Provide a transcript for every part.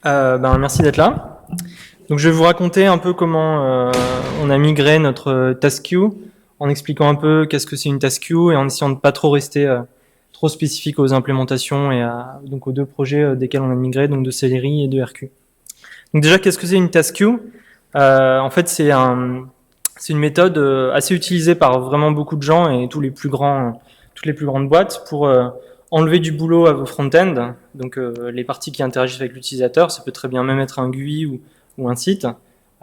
Merci d'être là. Donc, je vais vous raconter un peu comment on a migré notre task queue en expliquant un peu qu'est-ce que c'est une task queue et en essayant de pas trop rester trop spécifique aux implémentations et donc aux deux projets desquels on a migré, donc de Celery et de RQ. Donc déjà, qu'est-ce que c'est une task queue? En fait, c'est une méthode assez utilisée par vraiment beaucoup de gens et toutes les plus grandes boîtes pour enlever du boulot à vos front-end, donc les parties qui interagissent avec l'utilisateur, ça peut très bien même être un GUI ou un site,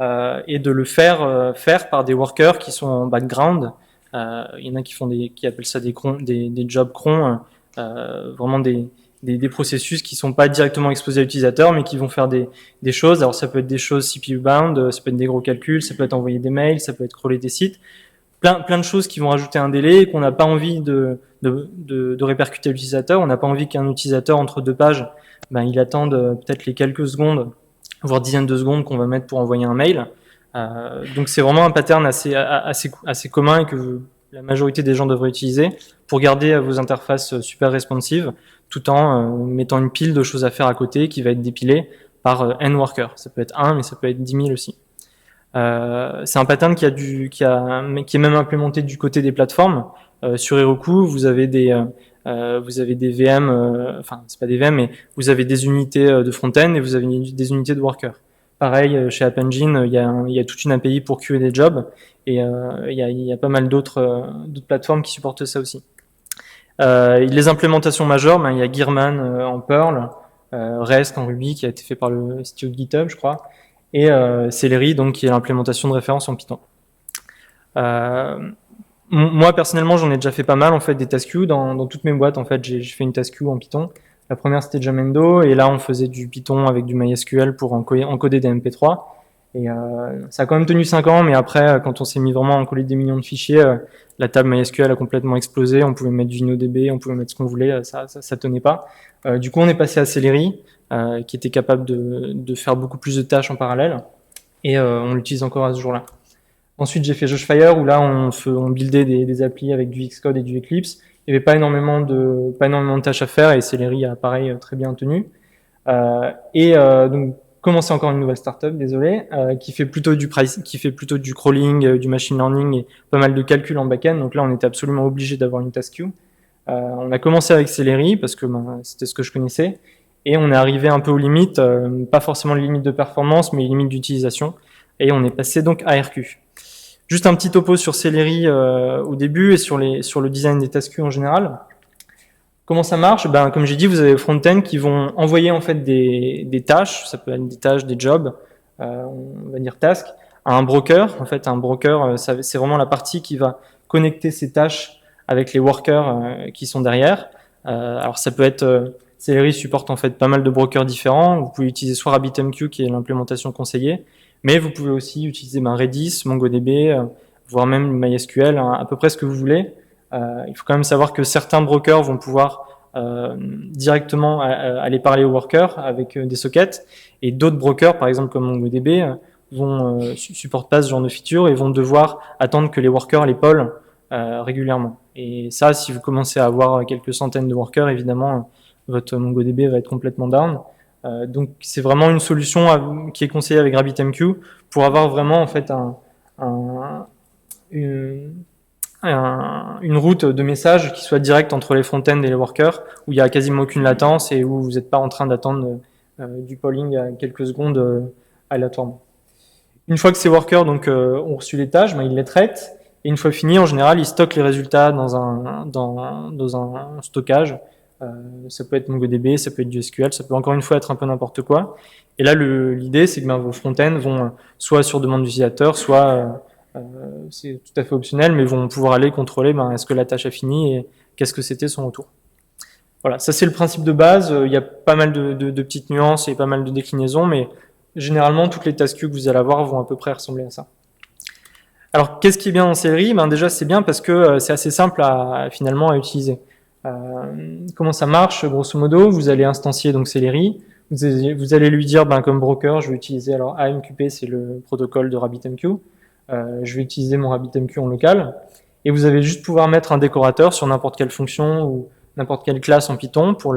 et de le faire par des workers qui sont en background. Il y en a qui appellent ça des jobs cron, vraiment des processus qui sont pas directement exposés à l'utilisateur, mais qui vont faire des choses. Alors ça peut être des choses CPU bound, ça peut être des gros calculs, ça peut être envoyer des mails, ça peut être crawler des sites. Plein de choses qui vont rajouter un délai et qu'on n'a pas envie de répercuter à l'utilisateur. On n'a pas envie qu'un utilisateur entre deux pages, il attende peut-être les quelques secondes, voire dizaines de secondes qu'on va mettre pour envoyer un mail. Donc c'est vraiment un pattern assez commun et que la majorité des gens devraient utiliser pour garder vos interfaces super responsives, tout en mettant une pile de choses à faire à côté qui va être dépilée par n workers. Ça peut être 1, mais ça peut être 10 000 aussi. C'est un pattern qui est même implémenté du côté des plateformes. Sur Heroku, vous avez des VM, enfin c'est pas des VM, mais vous avez des unités de front-end et vous avez des unités de workers. Pareil, chez App Engine, il y a toute une API pour queuer des jobs et il y a pas mal d'autres plateformes qui supportent ça aussi. Les implémentations majeures, il y a Gearman en Perl, REST en Ruby qui a été fait par le CTO de GitHub, je crois, et Celery, donc qui est l'implémentation de référence en Python. Moi personnellement, j'en ai déjà fait pas mal en fait des task queues dans toutes mes boîtes. En fait, j'ai fait une task queue en Python. La première c'était Jamendo et là on faisait du Python avec du MySQL pour encoder des MP3. Et ça a quand même tenu 5 ans, mais après, quand on s'est mis vraiment à encoder des millions de fichiers, la table MySQL a complètement explosé. On pouvait mettre du InnoDB, on pouvait mettre ce qu'on voulait, ça tenait pas. Du coup, on est passé à Celery, qui était capable de faire beaucoup plus de tâches en parallèle, et on l'utilise encore à ce jour-là. Ensuite, j'ai fait Joshfire, où là, on buildait des applis avec du Xcode et du Eclipse. Il n'y avait pas énormément de tâches à faire, et Celery a pareil très bien tenu. Donc, commencer encore une nouvelle startup, désolé, qui fait plutôt du crawling, du machine learning et pas mal de calculs en back-end. Donc là, on était absolument obligé d'avoir une task queue. On a commencé avec Celery parce que c'était ce que je connaissais, et on est arrivé un peu aux limites, pas forcément les limites de performance, mais les limites d'utilisation, et on est passé donc à RQ. Juste un petit topo sur Celery au début et sur le design des task queues en général. Comment ça marche? Comme j'ai dit, vous avez front-end qui vont envoyer en fait des tâches, ça peut être des tâches, des jobs, on va dire tasks, à un broker. En fait, un broker, c'est vraiment la partie qui va connecter ces tâches avec les workers qui sont derrière. Alors ça peut être, Celery supporte en fait pas mal de brokers différents. Vous pouvez utiliser soit RabbitMQ qui est l'implémentation conseillée, mais vous pouvez aussi utiliser Redis, MongoDB, voire même MySQL, à peu près ce que vous voulez. Il faut quand même savoir que certains brokers vont pouvoir directement aller parler aux workers avec des sockets, et d'autres brokers, par exemple comme MongoDB, supportent pas ce genre de feature et vont devoir attendre que les workers les pollent régulièrement. Et ça, si vous commencez à avoir quelques centaines de workers, évidemment, votre MongoDB va être complètement down. Donc c'est vraiment une solution qui est conseillée avec RabbitMQ pour avoir vraiment en fait une route de messages qui soit directe entre les front-end et les workers, où il n'y a quasiment aucune latence et où vous n'êtes pas en train d'attendre du polling à quelques secondes aléatoirement. Une fois que ces workers ont reçu les tâches, ils les traitent, et une fois fini, en général, ils stockent les résultats dans un stockage. Ça peut être MongoDB, ça peut être du SQL, ça peut encore une fois être un peu n'importe quoi. Et là, l'idée, c'est que vos front-end vont soit sur demande d'utilisateur, soit c'est tout à fait optionnel, mais vont pouvoir aller contrôler est-ce que la tâche a fini et qu'est-ce que c'était son retour. Voilà, ça c'est le principe de base. Il y a pas mal de petites nuances et pas mal de déclinaisons, mais généralement, toutes les task queues que vous allez avoir vont à peu près ressembler à ça. Alors, qu'est-ce qui est bien en Celery? Déjà, c'est bien parce que c'est assez simple finalement à utiliser. Comment ça marche? Grosso modo, vous allez instancier donc Celery. Vous allez lui dire, comme broker, je vais utiliser alors AMQP, c'est le protocole de RabbitMQ. Je vais utiliser mon RabbitMQ en local. Et vous allez juste pouvoir mettre un décorateur sur n'importe quelle fonction ou n'importe quelle classe en Python pour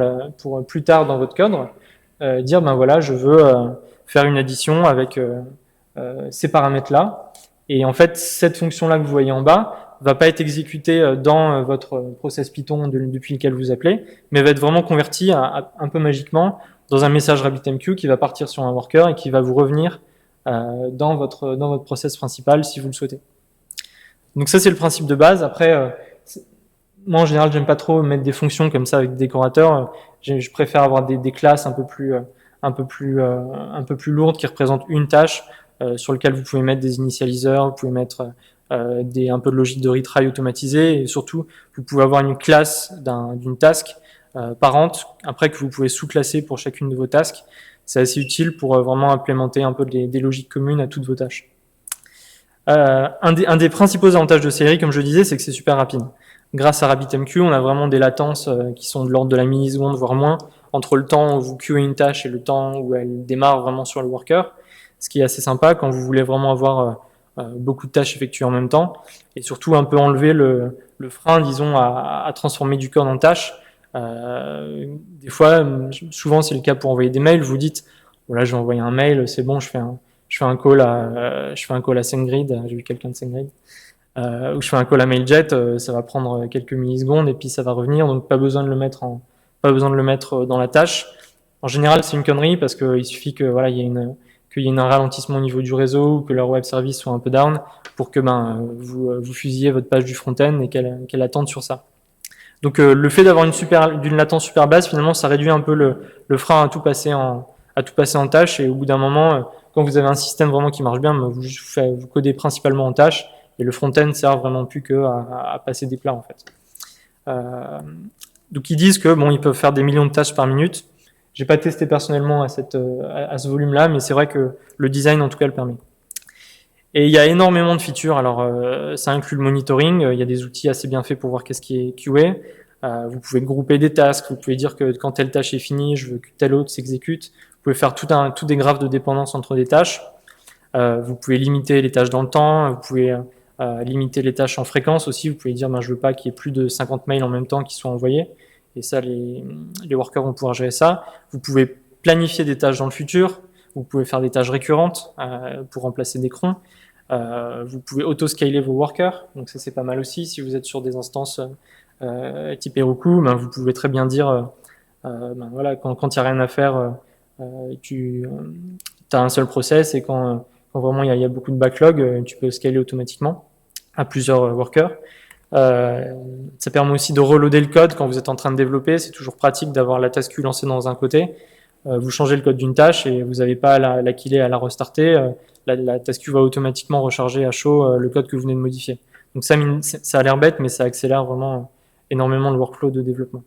plus tard dans votre code. dire ben voilà, je veux faire une addition avec ces paramètres-là. Et en fait, cette fonction-là que vous voyez en bas va pas être exécutée dans votre process Python depuis lequel vous appelez, mais va être vraiment convertie un peu magiquement dans un message RabbitMQ qui va partir sur un worker et qui va vous revenir dans votre process principal si vous le souhaitez. Donc ça, c'est le principe de base. Après, moi, en général, j'aime pas trop mettre des fonctions comme ça avec des décorateurs. Je préfère avoir des classes un peu plus lourdes qui représentent une tâche sur lequel vous pouvez mettre des initialiseurs, vous pouvez mettre un peu de logique de retry automatisée et surtout, vous pouvez avoir une classe d'une task parente après que vous pouvez sous-classer pour chacune de vos tasks. C'est assez utile pour vraiment implémenter un peu des logiques communes à toutes vos tâches. Un des principaux avantages de Celery, comme je disais, c'est que c'est super rapide. Grâce à RabbitMQ, on a vraiment des latences qui sont de l'ordre de la milliseconde, voire moins, entre le temps où vous queuez une tâche et le temps où elle démarre vraiment sur le worker, ce qui est assez sympa quand vous voulez vraiment avoir beaucoup de tâches effectuées en même temps, et surtout un peu enlever le frein, disons, à transformer du code en tâches. Des fois, souvent c'est le cas pour envoyer des mails, vous dites, voilà, je vais envoyer un mail, c'est bon, je fais un call à SendGrid, j'ai vu quelqu'un de SendGrid, où je fais un call à MailJet, ça va prendre quelques millisecondes et puis ça va revenir, donc pas besoin de le mettre dans la tâche. En général, c'est une connerie parce qu'il suffit que voilà, qu'il y ait un ralentissement au niveau du réseau ou que leur web service soit un peu down pour que vous fusillez votre page du front-end et qu'elle attende sur ça. Donc le fait d'avoir d'une latence super basse, finalement, ça réduit un peu le frein à tout passer en tâche, et au bout d'un moment, quand vous avez un système vraiment qui marche bien, vous codez principalement en tâche et le front-end sert vraiment plus à passer des plats en fait. Donc ils disent que bon, ils peuvent faire des millions de tâches par minute. J'ai pas testé personnellement à ce volume-là, mais c'est vrai que le design en tout cas le permet. Et il y a énormément de features. Alors, ça inclut le monitoring. Il y a des outils assez bien faits pour voir qu'est-ce qui est QA. Vous pouvez grouper des tasks. Vous pouvez dire que quand telle tâche est finie, je veux que telle autre s'exécute. Vous pouvez faire tout des graphes de dépendance entre des tâches. Vous pouvez limiter les tâches dans le temps. Vous pouvez limiter les tâches en fréquence aussi. Vous pouvez dire, je veux pas qu'il y ait plus de 50 mails en même temps qui soient envoyés. Et ça, les workers vont pouvoir gérer ça. Vous pouvez planifier des tâches dans le futur. Vous pouvez faire des tâches récurrentes pour remplacer des crons. Vous pouvez auto-scaler vos workers, donc ça c'est pas mal aussi. Si vous êtes sur des instances type Heroku, vous pouvez très bien dire voilà, quand il n'y a rien à faire, tu as un seul process, et quand vraiment il y a beaucoup de backlog, tu peux scaler automatiquement à plusieurs workers. Ça permet aussi de reloader le code quand vous êtes en train de développer. C'est toujours pratique d'avoir la task queue lancée dans un côté. Vous changez le code d'une tâche et vous n'avez pas à la killer, à la restarter. La task queue va automatiquement recharger à chaud le code que vous venez de modifier. Donc ça a l'air bête, mais ça accélère vraiment énormément le workflow de développement.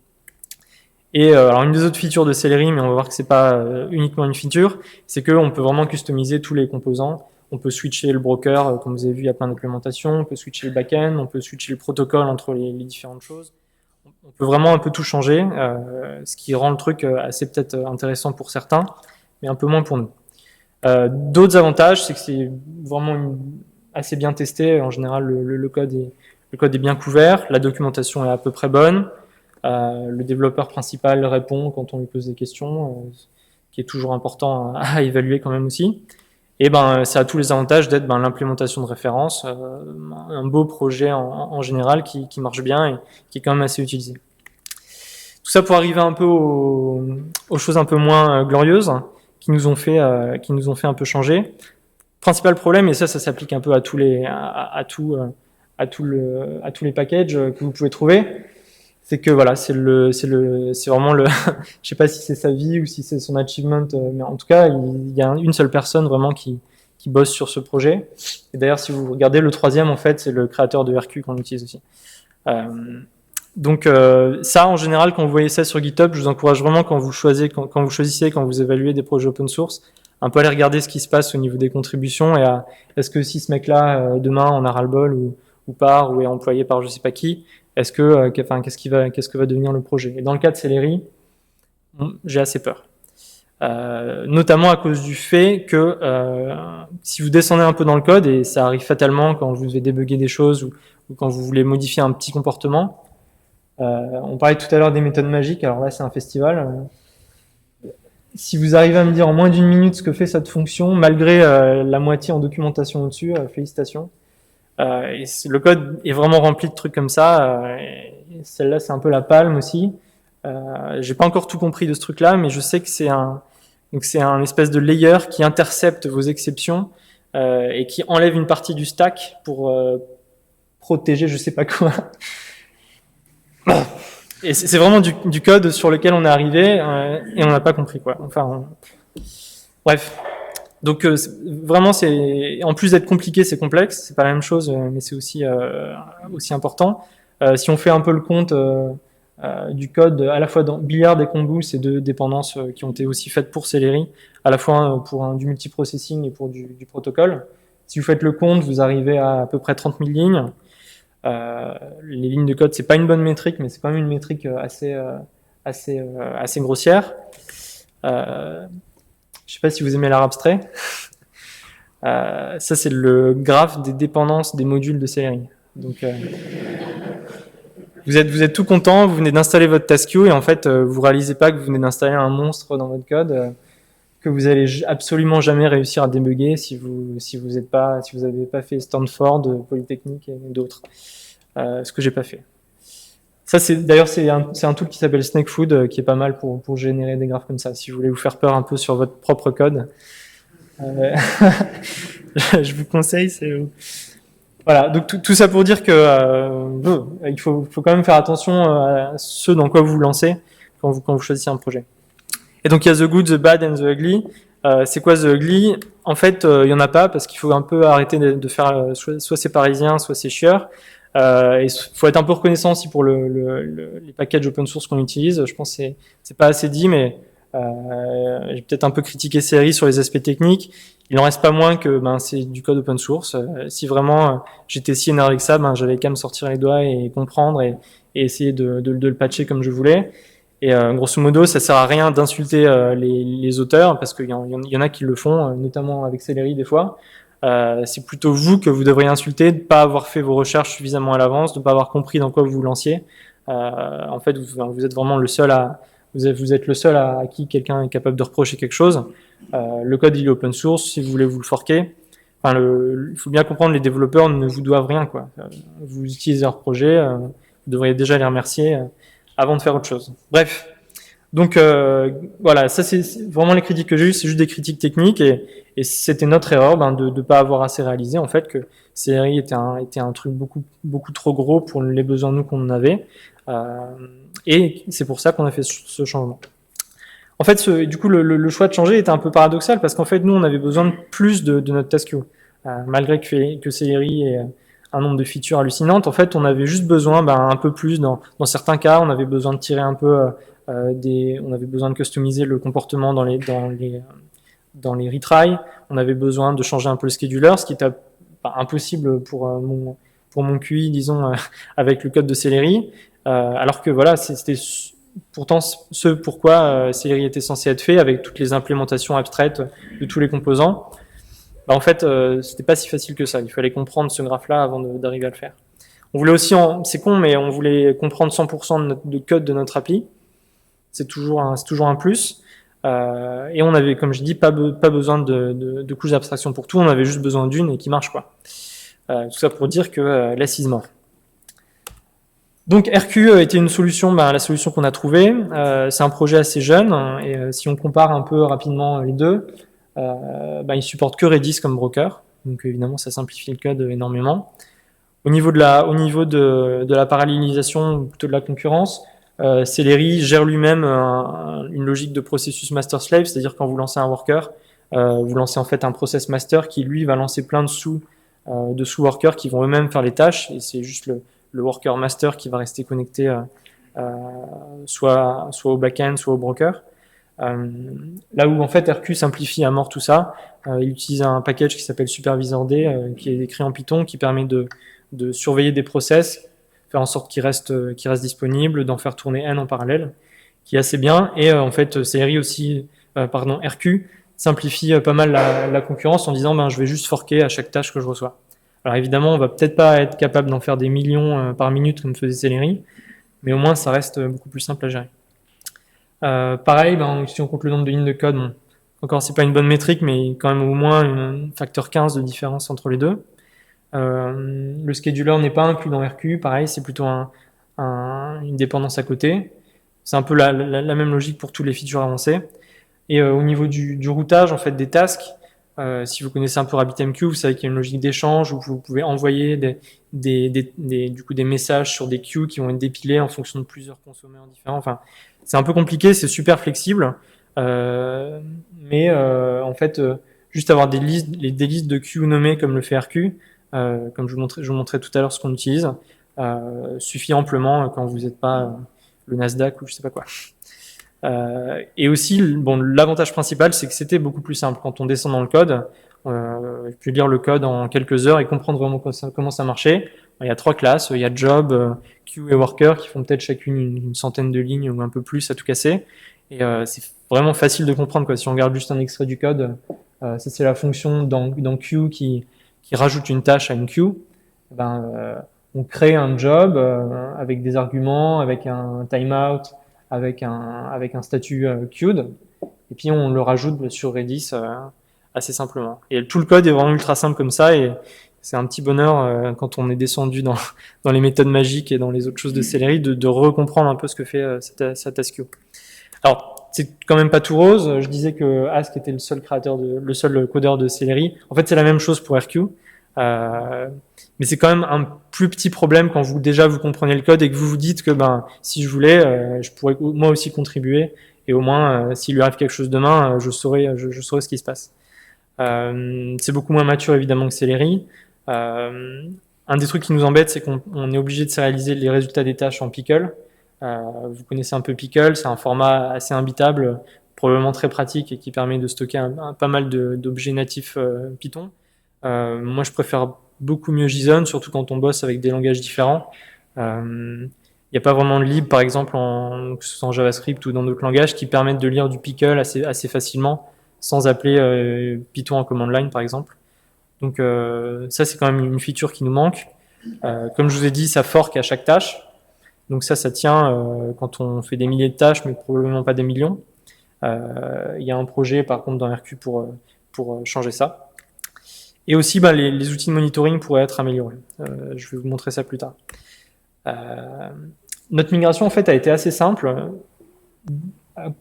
Et alors une des autres features de Celery, mais on va voir que c'est pas uniquement une feature, c'est qu'on peut vraiment customiser tous les composants. On peut switcher le broker, comme vous avez vu, il y a plein d'implémentations. On peut switcher le backend, on peut switcher le protocole entre les différentes choses. On peut vraiment un peu tout changer, ce qui rend le truc assez peut-être intéressant pour certains, mais un peu moins pour nous. D'autres avantages, c'est que c'est vraiment assez bien testé. En général, le code est bien couvert, la documentation est à peu près bonne, le développeur principal répond quand on lui pose des questions, qui est toujours important à évaluer quand même aussi. Et ça a tous les avantages d'être l'implémentation de référence, un beau projet en général qui marche bien et qui est quand même assez utilisé. Tout ça pour arriver un peu aux choses un peu moins glorieuses qui nous ont fait un peu changer. Principal problème, et ça s'applique un peu à tous les packages que vous pouvez trouver, c'est que voilà, c'est vraiment je sais pas si c'est sa vie ou si c'est son achievement, mais en tout cas, il y a une seule personne vraiment qui bosse sur ce projet. Et d'ailleurs, si vous regardez le troisième, en fait, c'est le créateur de RQ qu'on utilise aussi. Donc ça, en général, quand vous voyez ça sur GitHub, je vous encourage vraiment quand vous évaluez des projets open source, un peu aller regarder ce qui se passe au niveau des contributions et est-ce que si ce mec-là demain on a ras-le-bol ou part ou est employé par je sais pas qui, qu'est-ce que va devenir le projet. Et dans le cas de Celery, j'ai assez peur. Notamment à cause du fait que si vous descendez un peu dans le code, et ça arrive fatalement quand vous devez débugger des choses ou quand vous voulez modifier un petit comportement. On parlait tout à l'heure des méthodes magiques, alors là c'est un festival. si vous arrivez à me dire en moins d'une minute ce que fait cette fonction, malgré la moitié en documentation au-dessus, félicitations. Le code est vraiment rempli de trucs comme ça. Celle-là, c'est un peu la palme aussi. J'ai pas encore tout compris de ce truc-là, mais je sais que c'est un espèce de layer qui intercepte vos exceptions et qui enlève une partie du stack pour protéger je sais pas quoi. Et c'est vraiment du code sur lequel on est arrivé et on n'a pas compris quoi. Bref. Donc vraiment, en plus d'être compliqué, c'est complexe. C'est pas la même chose, mais c'est aussi important. Si on fait un peu le compte du code, à la fois dans Billard et Conboo, c'est deux dépendances qui ont été aussi faites pour Celery, à la fois pour du multiprocessing et pour du protocole. Si vous faites le compte, vous arrivez à peu près 30 000 lignes. Les lignes de code, c'est pas une bonne métrique, mais c'est quand même une métrique assez grossière. Je sais pas si vous aimez l'art abstrait. Ça, c'est le graphe des dépendances des modules de Celery. Donc, vous êtes tout content, vous venez d'installer votre task-queue et en fait, vous réalisez pas que vous venez d'installer un monstre dans votre code que vous allez absolument jamais réussir à débugger si vous avez pas fait Stanford, Polytechnique et d'autres. Ce que j'ai pas fait. Ça, c'est un tool qui s'appelle Snakefood, qui est pas mal pour générer des graphes comme ça. Si vous voulez vous faire peur un peu sur votre propre code, je vous conseille. Voilà. Donc tout ça pour dire que il faut quand même faire attention à ce dans quoi vous vous lancez quand vous choisissez un projet. Et donc il y a the good, the bad and the ugly. C'est quoi the ugly? En fait, il y en a pas parce qu'il faut un peu arrêter de faire soit c'est parisien, soit c'est chieur. Il faut être un peu reconnaissant aussi pour les packages open source qu'on utilise. Je pense que c'est pas assez dit, mais j'ai peut-être un peu critiqué Celery sur les aspects techniques. Il en reste pas moins que c'est du code open source. Si vraiment j'étais si énervé avec ça, j'avais qu'à me sortir les doigts et comprendre et essayer de le patcher comme je voulais. Et grosso modo, ça sert à rien d'insulter les auteurs parce qu'il y en a qui le font, notamment avec Celery des fois. C'est plutôt vous que vous devriez insulter de ne pas avoir fait vos recherches suffisamment à l'avance, de ne pas avoir compris dans quoi vous vous lanciez. En fait, vous êtes vraiment le seul vous êtes le seul à qui quelqu'un est capable de reprocher quelque chose. Le code il est open source. Si vous voulez vous le forquer, il faut bien comprendre, les développeurs ne vous doivent rien quoi. Vous utilisez leur projet, vous devriez déjà les remercier avant de faire autre chose. Bref. Donc voilà, ça c'est vraiment les critiques que j'ai eues, c'est juste des critiques techniques et c'était notre erreur de ne pas avoir assez réalisé en fait que Celery était un truc beaucoup trop gros pour les besoins nous qu'on en avait et c'est pour ça qu'on a fait ce changement. En fait, du coup, le choix de changer était un peu paradoxal parce qu'en fait, nous, on avait besoin de plus de notre task-queue. Malgré que Celery ait un nombre de features hallucinantes, en fait, on avait juste besoin un peu plus. Dans certains cas, on avait besoin de tirer un peu on avait besoin de customiser le comportement dans les retries. On avait besoin de changer un peu le scheduler, ce qui était impossible pour mon QI, disons, avec le code de Celery. Alors que voilà, c'était pourtant ce pourquoi Celery était censé être fait avec toutes les implémentations abstraites de tous les composants. En fait, c'était pas si facile que ça. Il fallait comprendre ce graphe-là avant d'arriver à le faire. On voulait aussi, c'est con, mais on voulait comprendre 100% de code de notre appli. C'est toujours un plus. Et on avait, comme je dis, pas besoin de couches d'abstraction pour tout. On avait juste besoin d'une et qui marche quoi. Tout ça pour dire que less is more. Donc RQ était une solution, la solution qu'on a trouvée. C'est un projet assez jeune et si on compare un peu rapidement les deux, il supporte que Redis comme broker. Donc évidemment, ça simplifie le code énormément. Au niveau de la parallélisation, ou plutôt de la concurrence, Celery gère lui-même une logique de processus master-slave, c'est-à-dire quand vous lancez un worker, vous lancez en fait un process master qui lui va lancer plein de sous-workers qui vont eux-mêmes faire les tâches et c'est juste le worker master qui va rester connecté soit au back-end, soit au broker. Là où en fait RQ simplifie à mort tout ça, il utilise un package qui s'appelle SupervisorD qui est écrit en Python qui permet de surveiller des process, faire en sorte qu'ils restent disponibles, d'en faire tourner n en parallèle, qui est assez bien. Et en fait, Celery aussi, RQ simplifie pas mal la concurrence en disant je vais juste forker à chaque tâche que je reçois. Alors évidemment, on va peut-être pas être capable d'en faire des millions par minute comme faisait Celery, mais au moins ça reste beaucoup plus simple à gérer. Pareil, si on compte le nombre de lignes de code, bon, encore c'est pas une bonne métrique, mais quand même au moins un facteur 15 de différence entre les deux. Le scheduler n'est pas inclus dans RQ, pareil, c'est plutôt une dépendance à côté. C'est un peu la même logique pour toutes les features avancées. Et au niveau du routage en fait des tasks, si vous connaissez un peu RabbitMQ, vous savez qu'il y a une logique d'échange où vous pouvez envoyer du coup des messages sur des queues qui vont être dépilés en fonction de plusieurs consommateurs différents. Enfin, c'est un peu compliqué, c'est super flexible, mais en fait, juste avoir des listes de queues nommées comme le fait RQ, comme je vous montrais tout à l'heure ce qu'on utilise, suffit amplement quand vous n'êtes pas le Nasdaq ou je sais pas quoi. Et aussi, bon, l'avantage principal, c'est que c'était beaucoup plus simple. Quand on descend dans le code, je peux lire le code en quelques heures et comprendre vraiment comment ça marchait. Il y a 3 classes, il y a job, queue et worker qui font peut-être chacune une centaine de lignes ou un peu plus à tout casser. Et c'est vraiment facile de comprendre, quoi. Si on regarde juste un extrait du code, ça c'est la fonction dans queue qui rajoute une tâche à une queue. On crée un job avec des arguments, avec un timeout, avec un statut queued, et puis on le rajoute sur Redis assez simplement. Et tout le code est vraiment ultra simple comme ça, et c'est un petit bonheur quand on est descendu dans les méthodes magiques et dans les autres choses de Celery de recomprendre un peu ce que fait cette task queue. Alors, c'est quand même pas tout rose. Je disais que Ask était le seul codeur de Celery. En fait, c'est la même chose pour RQ. Mais c'est quand même un plus petit problème quand vous comprenez le code et que vous vous dites que si je voulais, je pourrais moi aussi contribuer, et au moins s'il lui arrive quelque chose demain, je saurais ce qui se passe. C'est beaucoup moins mature évidemment que Celery. Un des trucs qui nous embête, c'est qu'on est obligé de sérialiser les résultats des tâches en pickle. Vous connaissez un peu pickle, c'est un format assez imbitable, probablement très pratique et qui permet de stocker pas mal d'objets natifs Python. Moi, je préfère beaucoup mieux JSON, surtout quand on bosse avec des langages différents. Il n'y a pas vraiment de lib, par exemple, que ce soit en JavaScript ou dans d'autres langages, qui permettent de lire du pickle assez facilement, sans appeler Python en command line, par exemple. Donc ça, c'est quand même une feature qui nous manque. Comme je vous ai dit, ça fork à chaque tâche. Donc ça tient quand on fait des milliers de tâches, mais probablement pas des millions. Il y a un projet, par contre, dans RQ pour changer ça. Et aussi, les outils de monitoring pourraient être améliorés. Je vais vous montrer ça plus tard. Notre migration, en fait, a été assez simple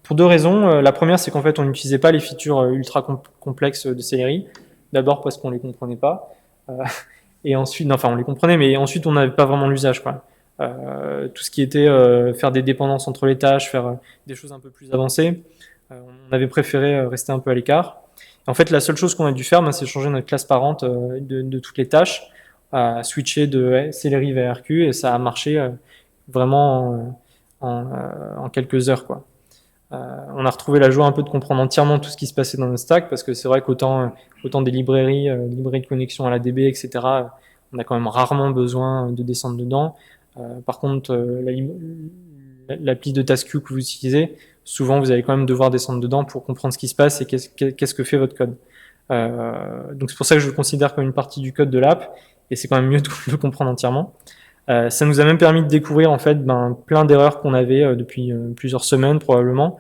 pour 2 raisons. La première, c'est qu'en fait, on n'utilisait pas les features ultra complexes de Celery. D'abord parce qu'on les comprenait pas. Et ensuite, enfin, on les comprenait, mais ensuite, on n'avait pas vraiment l'usage, quoi. Tout ce qui était faire des dépendances entre les tâches, faire des choses un peu plus avancées, on avait préféré rester un peu à l'écart. En fait, la seule chose qu'on a dû faire, c'est changer notre classe parente de toutes les tâches, switcher de Celery vers RQ, et ça a marché vraiment en quelques heures, quoi. On a retrouvé la joie un peu de comprendre entièrement tout ce qui se passait dans notre stack, parce que c'est vrai qu'autant des librairies de connexion à la DB, etc., on a quand même rarement besoin de descendre dedans. Par contre, l'appli de TaskQ que vous utilisez, souvent vous allez quand même devoir descendre dedans pour comprendre ce qui se passe et qu'est-ce que fait votre code. Donc c'est pour ça que je le considère comme une partie du code de l'app, et c'est quand même mieux de le comprendre entièrement. Ça nous a même permis de découvrir en fait plein d'erreurs qu'on avait depuis plusieurs semaines probablement,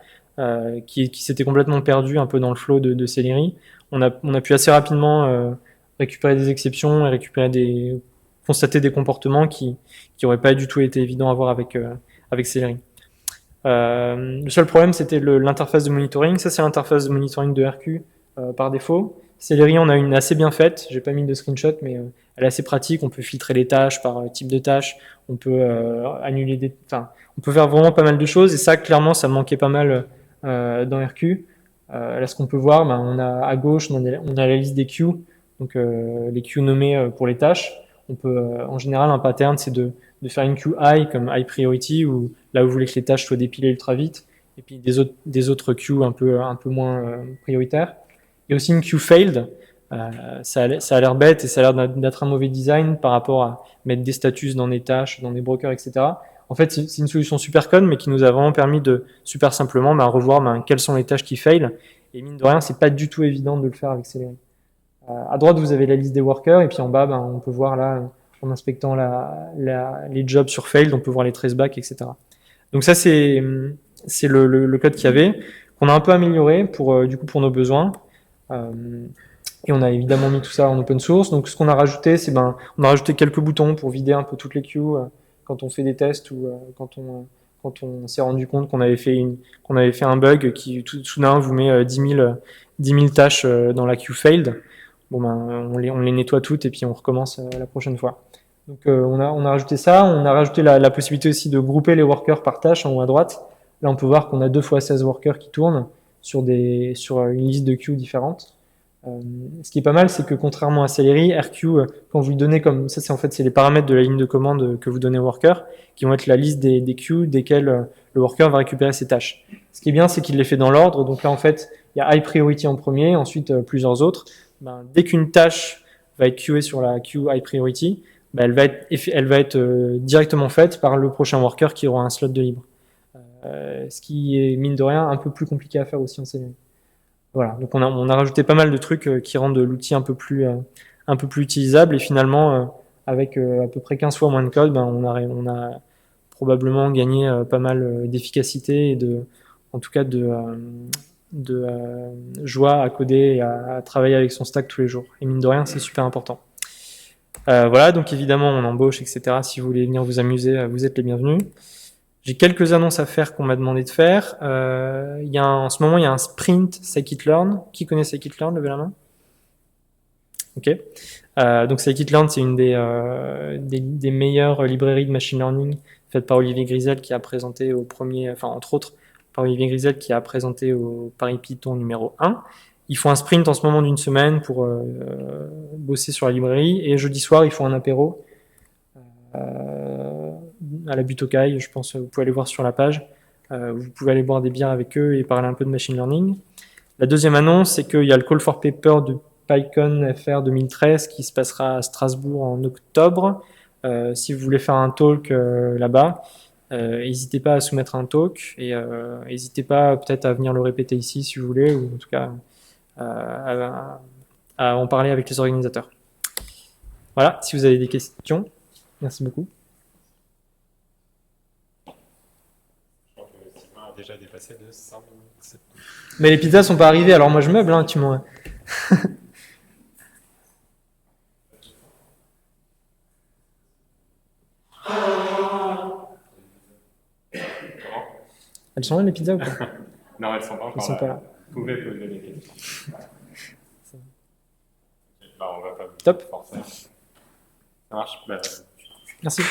qui s'étaient complètement perdues un peu dans le flow de Celery. On a pu assez rapidement récupérer des exceptions et constater des comportements qui n'auraient pas du tout été évidents à voir avec Celery. Le seul problème, c'était l'interface de monitoring. Ça, c'est l'interface de monitoring de RQ par défaut. Celery, on a une assez bien faite. J'ai pas mis de screenshot, mais elle est assez pratique. On peut filtrer les tâches par type de tâche. On peut annuler on peut faire vraiment pas mal de choses. Et ça, clairement, ça manquait pas mal dans RQ. Là, ce qu'on peut voir, on a à gauche, on a la liste des queues. Donc, les queues nommées pour les tâches. On peut, en général, un pattern, c'est de faire une queue high comme high priority, ou là où vous voulez que les tâches soient dépilées ultra vite, et puis des autres queues un peu moins prioritaires. Il y a aussi une queue failed. Ça a l'air bête et ça a l'air d'être un mauvais design par rapport à mettre des status dans des tâches, dans des brokers, etc. En fait, c'est une solution super conne, mais qui nous a vraiment permis de super simplement revoir quelles sont les tâches qui fail. Et mine de rien, c'est pas du tout évident de le faire avec Celery. À droite, vous avez la liste des workers, et puis en bas, on peut voir là, en inspectant les jobs sur failed, on peut voir les tracebacks, etc. Donc ça, c'est c'est le code qu'il y avait, qu'on a un peu amélioré du coup, pour nos besoins. Et on a évidemment mis tout ça en open source. Donc, ce qu'on a rajouté, on a rajouté quelques boutons pour vider un peu toutes les queues quand on fait des tests ou quand on s'est rendu compte qu'on avait fait un bug qui soudain vous met 10 000 tâches dans la queue failed. Bon, on les nettoie toutes et puis on recommence la prochaine fois. Donc, on a rajouté ça. On a rajouté la possibilité aussi de grouper les workers par tâche en haut à droite. Là, on peut voir qu'on a 2 fois 16 workers qui tournent sur une liste de queues différentes. Ce qui est pas mal, c'est que contrairement à Celery, RQ, quand vous lui donnez comme ça, c'est les paramètres de la ligne de commande que vous donnez au worker, qui vont être la liste des queues desquelles le worker va récupérer ses tâches. Ce qui est bien, c'est qu'il les fait dans l'ordre. Donc là, en fait, il y a high priority en premier, ensuite plusieurs autres. Dès qu'une tâche va être queuée sur la queue high priority, elle va être directement faite par le prochain worker qui aura un slot de libre. Ce qui est, mine de rien, un peu plus compliqué à faire aussi en Celery. Voilà, donc on a rajouté pas mal de trucs qui rendent l'outil un peu plus utilisable et finalement avec à peu près 15 fois moins de code, on a probablement gagné pas mal d'efficacité et en tout cas de joie à coder et à travailler avec son stack tous les jours. Et mine de rien, c'est super important. Voilà, donc évidemment on embauche, etc. Si vous voulez venir vous amuser, vous êtes les bienvenus. J'ai quelques annonces à faire qu'on m'a demandé de faire. En ce moment, il y a un sprint scikit-learn. Qui connaît scikit-learn? Levez la main. Ok. Donc scikit-learn, c'est une des meilleures librairies de machine learning faites par Olivier Grisel qui a présenté entre autres, par Olivier Grisel qui a présenté au Paris Python numéro 1. Ils font un sprint en ce moment d'une semaine pour bosser sur la librairie et jeudi soir, ils font un apéro. À la Butokai, je pense, vous pouvez aller voir sur la page. Vous pouvez aller boire des bières avec eux et parler un peu de machine learning. La deuxième annonce, c'est qu'il y a le call for paper de PyCon FR 2013 qui se passera à Strasbourg en octobre. Si vous voulez faire un talk là-bas, n'hésitez pas à soumettre un talk et n'hésitez pas peut-être à venir le répéter ici si vous voulez, ou en tout cas à en parler avec les organisateurs. Voilà, si vous avez des questions. Merci beaucoup. Déjà dépassé de 100 minutes. Mais les pizzas sont pas arrivées, alors moi je meuble, hein, tu m'en... Elles sont là les pizzas ou pas? Non, elles sont pas encore là. Elles sont pas là. Vous pouvez poser des questions. On va pas Top. forcer. Ça marche. Merci.